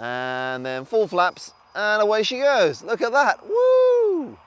and then full flaps, and away she goes. Look at that, woo!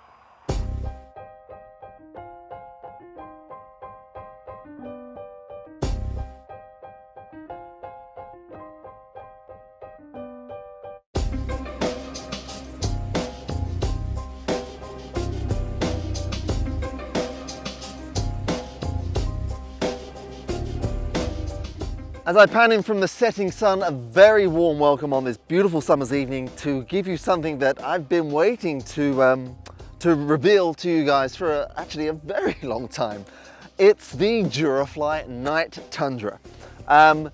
As I pan in from the setting sun, a very warm welcome on this beautiful summer's evening to give you something that I've been waiting to reveal to you guys for actually a very long time. It's the Durafly Night Tundra.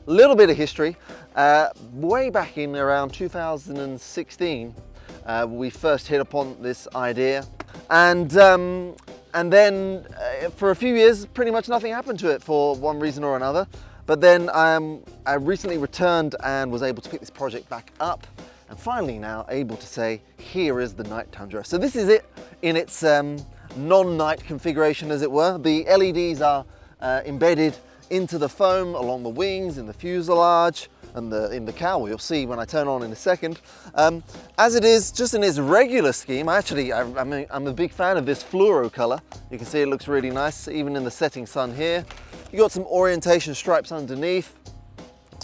Little bit of history. Way back in around 2016, we first hit upon this idea, and then for a few years, pretty much nothing happened to it for one reason or another. But then I recently returned and was able to pick this project back up, and finally now able to say, here is the Night Tundra. So this is it in its non-night configuration, as it were. The LEDs are embedded into the foam along the wings, in the fuselage, and in the cowl. You'll see when I turn on in a second. As it is, just in its regular scheme, I'm a big fan of this fluoro color. You can see it looks really nice, even in the setting sun here. You got some orientation stripes underneath.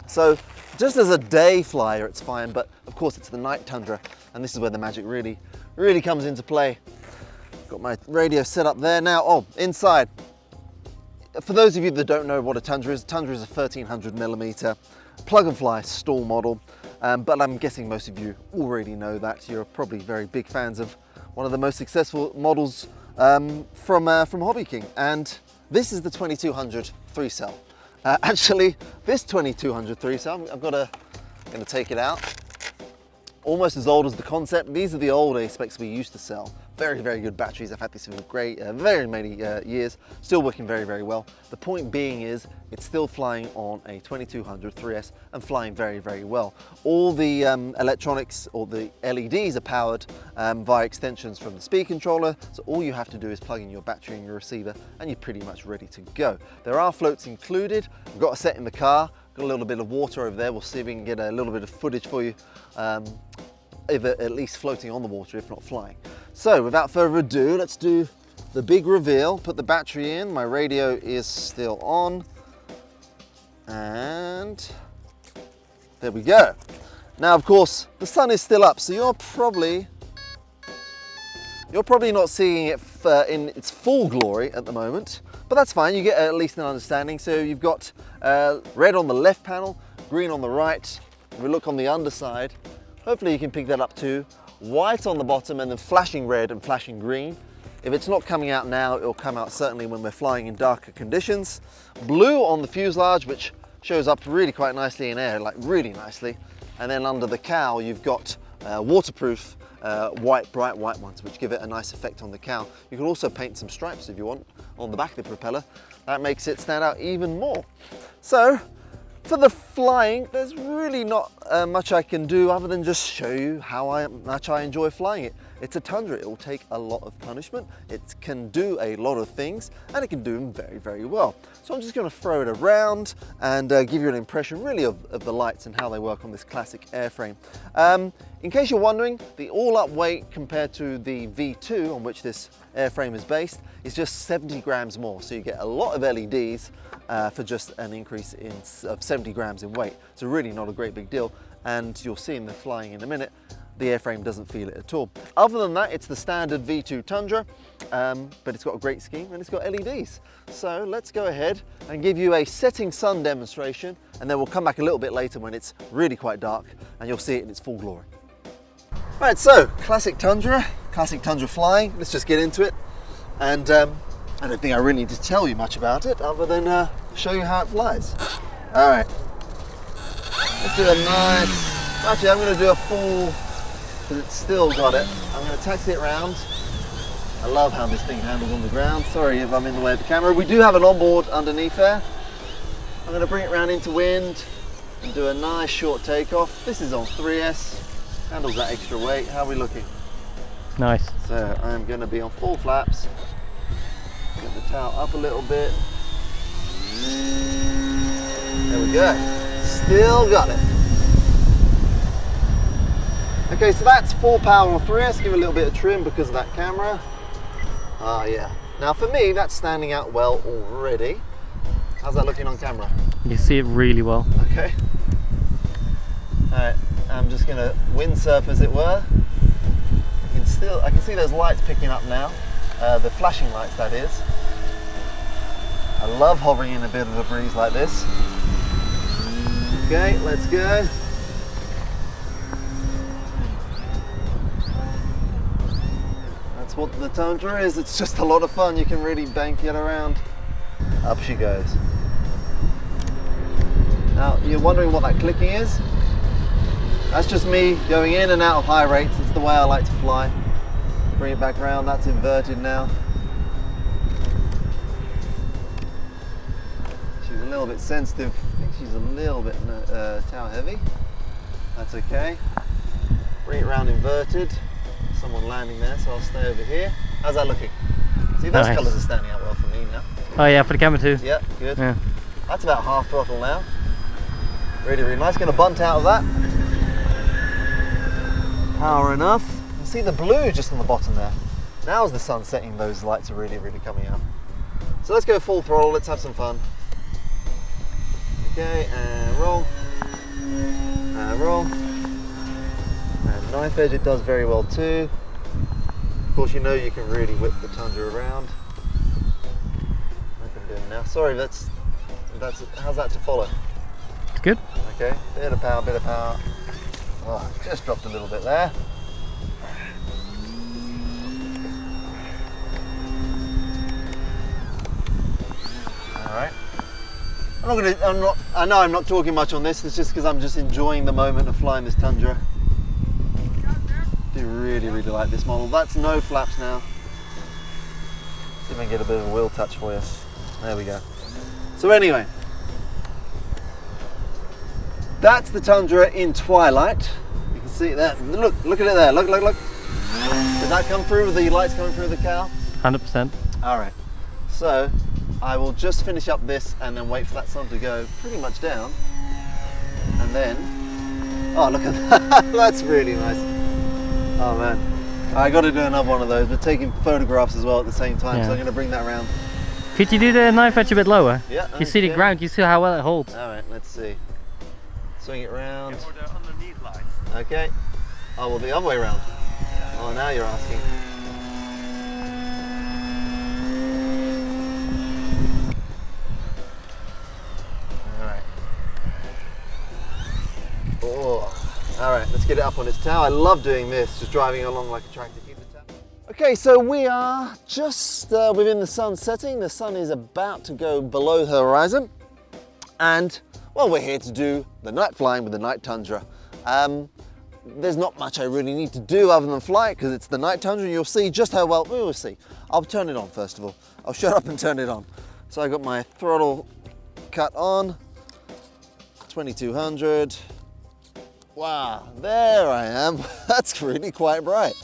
So just as a day flyer, it's fine, but of course it's the Night Tundra, and this is where the magic really comes into play. Got my radio set up there now. Inside. For those of you that don't know what a Tundra is a 1300mm plug and fly STOL model, but I'm guessing most of you already know that. You're probably very big fans of one of the most successful models from Hobbyking, and this is the 2200 3-cell. Actually, this 2200 3-cell, I'm gonna take it out. Almost as old as the concept. These are the old A-specs we used to sell. Very, very good batteries. I've had these for very many years. Still working very, very well. The point being is, it's still flying on a 2200 3S and flying very, very well. All the electronics or the LEDs are powered via extensions from the speed controller. So all you have to do is plug in your battery and your receiver, and you're pretty much ready to go. There are floats included. We've got a set in the car. Got a little bit of water over there. We'll see if we can get a little bit of footage for you. At least floating on the water, if not flying. So without further ado, let's do the big reveal. Put the battery in. My radio is still on. And there we go. Now, of course, the sun is still up, so you're probably not seeing it in its full glory at the moment, but that's fine. You get at least an understanding. So you've got red on the left panel, green on the right. If we look on the underside, hopefully you can pick that up too. White on the bottom, and then flashing red and flashing green. If it's not coming out now, it'll come out certainly when we're flying in darker conditions. Blue on the fuselage, which shows up really quite nicely in air, like really nicely. And then under the cowl, you've got waterproof bright white ones, which give it a nice effect on the cowl. You can also paint some stripes if you want on the back of the propeller. That makes it stand out even more. So, for the flying, there's really not much I can do other than just show you how much I enjoy flying it. It's a Tundra. It will take a lot of punishment. It can do a lot of things, and it can do them very, very well. So I'm just going to throw it around and give you an impression really of the lights and how they work on this classic airframe. In case you're wondering, the all-up weight compared to the V2 on which this airframe is based is just 70 grams more. So you get a lot of LEDs for just an increase of 70 grams in weight. So really not a great big deal. And you'll see in the flying in a minute, the airframe doesn't feel it at all. Other than that, it's the standard V2 Tundra, but it's got a great scheme and it's got LEDs. So let's go ahead and give you a setting sun demonstration, and then we'll come back a little bit later when it's really quite dark and you'll see it in its full glory. Right, so classic Tundra flying. Let's just get into it. And I don't think I really need to tell you much about it other than show you how it flies. All right, let's do a nice, actually I'm gonna do a full, because it's still got it. I'm gonna taxi it around. I love how this thing handles on the ground. Sorry if I'm in the way of the camera. We do have an onboard underneath there. I'm gonna bring it around into wind and do a nice short takeoff. This is on 3S. Handles that extra weight. How are we looking? Nice. So I'm going to be on full flaps. Get the tail up a little bit. There we go. Still got it. Okay, so that's 4 power on 3. Let's give it a little bit of trim because of that camera. Ah, yeah. Now for me, that's standing out well already. How's that looking on camera? You see it really well. Okay. Alright, I'm just going to windsurf as it were. I can see those lights picking up now. The flashing lights, that is. I love hovering in a bit of a breeze like this. Okay, let's go. That's what the Tundra is. It's just a lot of fun. You can really bank it around. Up she goes. Now, you're wondering what that clicking is? That's just me going in and out of high rates. It's the way I like to fly. Bring it back around. That's inverted now. She's a little bit sensitive. I think she's a little bit tower heavy. That's okay. Bring it around inverted. Someone landing there, so I'll stay over here. How's that looking? See, those Nice. colours are standing out well for me now. Oh yeah, for the camera too. Yeah, good. Yeah. That's about half throttle now. Really, really nice. Going to bunt out of that. Power enough. You can see the blue just on the bottom there. Now as the sun's setting, those lights are really, really coming out. So let's go full throttle. Let's have some fun. Okay, and roll. And roll. And knife edge, it does very well too. Of course, you know you can really whip the Tundra around. Like I'm doing now. Sorry, that's how's that to follow? It's good. Okay, bit of power, bit of power. Oh, just dropped a little bit there. All right. I know I'm not talking much on this. It's just because I'm just enjoying the moment of flying this Tundra. I do really, really like this model. That's no flaps now. See if I can get a bit of a wheel touch for you. There we go. So anyway, that's the Tundra in twilight. You can see it there. Look at it there. Look. Did that come through with the lights coming through the cow? 100%. All right. So I will just finish up this and then wait for that sun to go pretty much down. And then, oh, look at that. That's really nice. Oh man. I got to do another one of those. We're taking photographs as well at the same time, so I'm going to bring that around. Could you do the knife edge a bit lower? Yeah. You see the ground, you see how well it holds. All right, let's see. Swing it round. For the underneath lights. Okay. Oh, well, the other way around. Oh, now you're asking. All right. Oh. All right, let's get it up on its tail. I love doing this, just driving along like a tractor. Keep the tail. Okay, so we are just within the sun setting. The sun is about to go below the horizon. And, well, we're here to do the night flying with the Night Tundra. There's not much I really need to do other than fly it because it's the Night Tundra. You'll see just how well, we will see. I'll turn it on first of all. I'll shut up and turn it on. So I got my throttle cut on, 2200. Wow, there I am. That's really quite bright.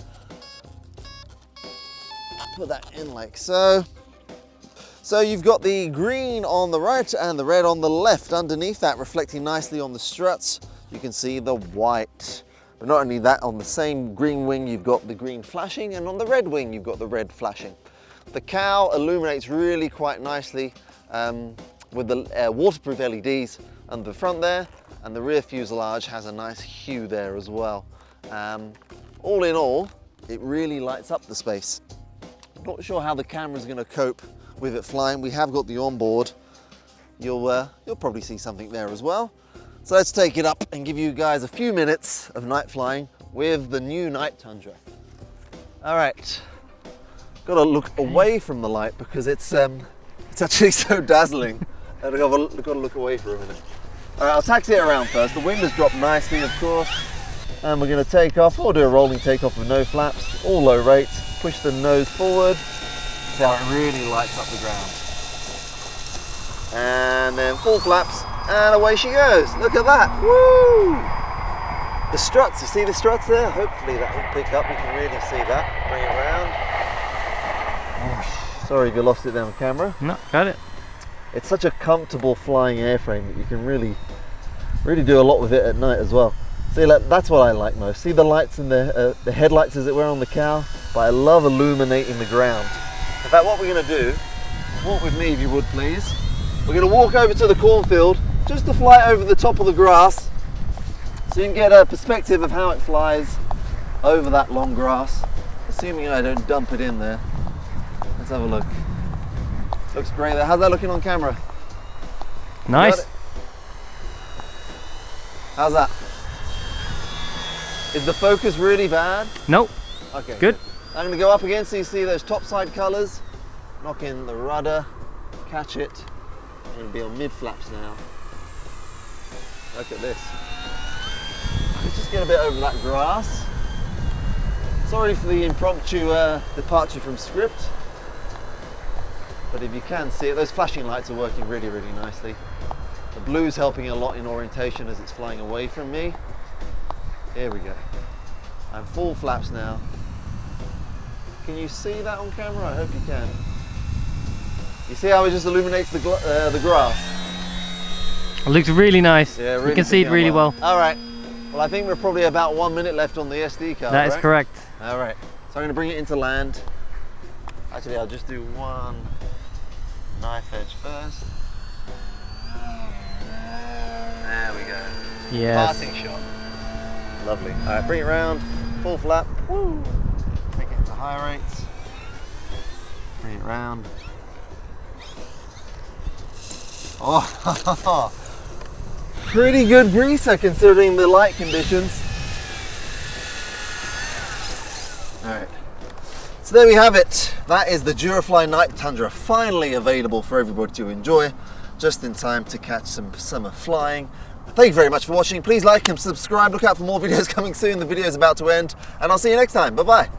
Put that in like so. So you've got the green on the right and the red on the left. Underneath that, reflecting nicely on the struts, you can see the white. But not only that, on the same green wing, you've got the green flashing, and on the red wing, you've got the red flashing. The cow illuminates really quite nicely with the waterproof LEDs on the front there, and the rear fuselage has a nice hue there as well. All in all, it really lights up the space. Not sure how the camera's going to cope with it flying. We have got the onboard. You'll probably see something there as well. So let's take it up and give you guys a few minutes of night flying with the new Night Tundra. All right, got to look away from the light because it's actually so dazzling. I've got to look away for a minute. All right, I'll taxi it around first. The wind has dropped nicely, of course, and we're going to take off. We'll do a rolling takeoff with no flaps, all low rates. Push the nose forward. See how it really lights up the ground. And then full flaps, and away she goes. Look at that, woo! The struts, you see the struts there? Hopefully that will pick up, you can really see that. Bring it around. Oh, sorry if you lost it there on camera. No, got it. It's such a comfortable flying airframe that you can really do a lot with it at night as well. See, like, that's what I like most. See the lights in the headlights as it were on the cow? But I love illuminating the ground. In fact, what we're going to do, walk with me if you would please. We're going to walk over to the cornfield just to fly over the top of the grass so you can get a perspective of how it flies over that long grass, assuming I don't dump it in there. Let's have a look. Looks great there. How's that looking on camera? Nice. How's that? Is the focus really bad? Nope. Okay. Good. I'm going to go up again so you see those topside colours. Knock in the rudder, catch it. I'm going to be on mid flaps now. Look at this. Let's just get a bit over that grass. Sorry for the impromptu departure from script. But if you can see it, those flashing lights are working really, really nicely. The blue's helping a lot in orientation as it's flying away from me. Here we go. I'm full flaps now. Can you see that on camera? I hope you can. You see how it just illuminates the grass? It looks really nice. Yeah, really you can see it really well. All right. Well, I think we're probably about 1 minute left on the SD card. That is right? correct. All right. So I'm going to bring it into land. Actually, I'll just do one knife edge first. There we go. Yes. Passing shot. Lovely. All right, bring it round. Full flap. Woo. Take it into high rates. Bring it round. Oh, pretty good greaser considering the light conditions. All right. So there we have it. That is the Durafly Night Tundra, finally available for everybody to enjoy, just in time to catch some summer flying. Thank you very much for watching. Please like and subscribe. Look out for more videos coming soon. The video is about to end, and I'll see you next time. Bye-bye.